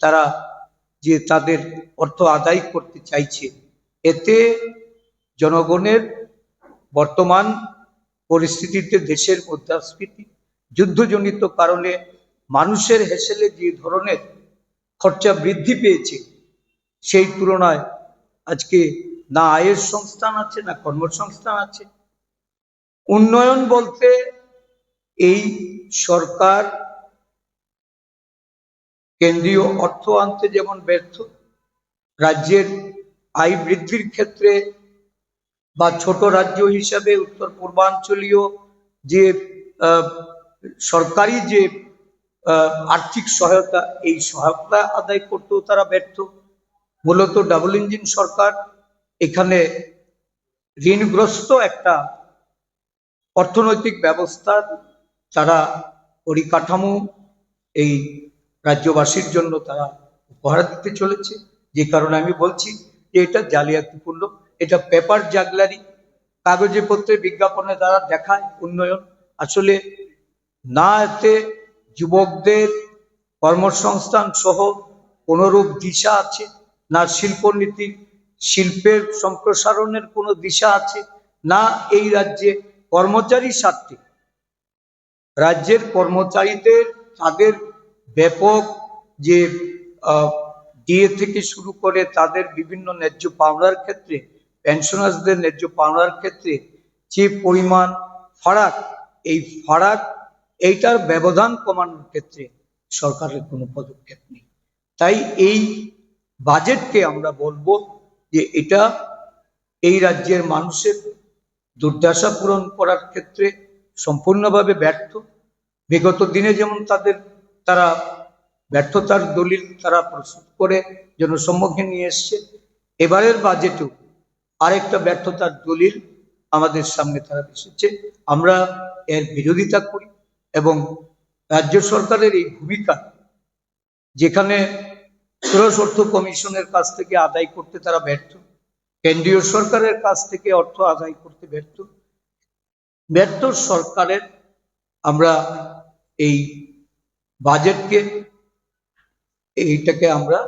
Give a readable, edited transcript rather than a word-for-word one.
তারা যে তাদের অর্থ আদায় করতে চাইছে, এতে জনগণের বর্তমান পরিস্থিতিতে দেশের মুদ্রাস্ফীতি, যুদ্ধজনিত কারণে মানুষের হেসেলে যে ধরনের খরচা বৃদ্ধি পেয়েছে, সেই তুলনায় আজকে না আয়ের সংস্থান আছে, না কর্মসংস্থান আছে। উন্নয়ন বলতে এই সরকার কেন্দ্রীয় অর্থ আনতে যেমন ব্যর্থ, রাজ্যের আয় বৃদ্ধির ক্ষেত্রে বা ছোট রাজ্য হিসাবে উত্তর পূর্বাঞ্চলীয় যে সরকারি যে আর্থিক সহায়তা, এই সহায়তা আদায় করতেও তারা ব্যর্থ। মূলত ডাবল ইঞ্জিন সরকার এখানে ঋণগ্রস্ত একটা অর্থনৈতিক ব্যবস্থা তারা পরিকাঠামো এই রাজ্যবাসীর জন্য তারা উপহার দিতে চলেছে। যে কারণে আমি বলছি যে এটা জালিয়াতিপূর্ণ, এটা পেপার জাগলারি, কাগজে পত্রে বিজ্ঞাপনে তারা দেখায় উন্নয়ন, আসলে না এতে যুবকদের কর্মসংস্থান সহ কোনরূপ দিশা আছে, না শিল্পনীতি, শিল্পের সম্প্রসারণের কোনো দিশা আছে, না এই রাজ্যে কর্মচারী স্বার্থে রাজ্যের কর্মচারীদের তাদের ব্যাপক যে ডিএ থেকে শুরু করে তাদের বিভিন্ন ন্যায্য পাওনার ক্ষেত্রে, পেনশনার্সদের ন্যায্য পাওনার ক্ষেত্রে যে পরিমাণ ফারাক, এই ফারাক এইটার ব্যবধান কমানোর ক্ষেত্রে সরকারের কোনো পদক্ষেপ নেই। তাই এই বাজেটকে আমরা বলবো যে এটা এই রাজ্যের মানুষের দুর্দশা পূরণ করার ক্ষেত্রে সম্পূর্ণভাবে ব্যর্থ। বিগত দিনে যেমন তারা ব্যর্থতার দলিল তারা প্রস্তুত করে জনসম্মুখে নিয়ে এসছে, এবারের বাজেটেও আরেকটা ব্যর্থতার দলিল আমাদের সামনে তারা এসেছে। আমরা এর বিরোধিতা করি এবং রাজ্য সরকারের এই ভূমিকা, যেখানে খরচ অর্থ কমিশনের কাছ থেকে আদায় করতে তারা ব্যর্থ, কেন্দ্রীয় সরকারের কাছ থেকে অর্থ আদায় করতে ব্যর্থ সরকারের আমরা এই বাজেটকে এইটাকে আমরা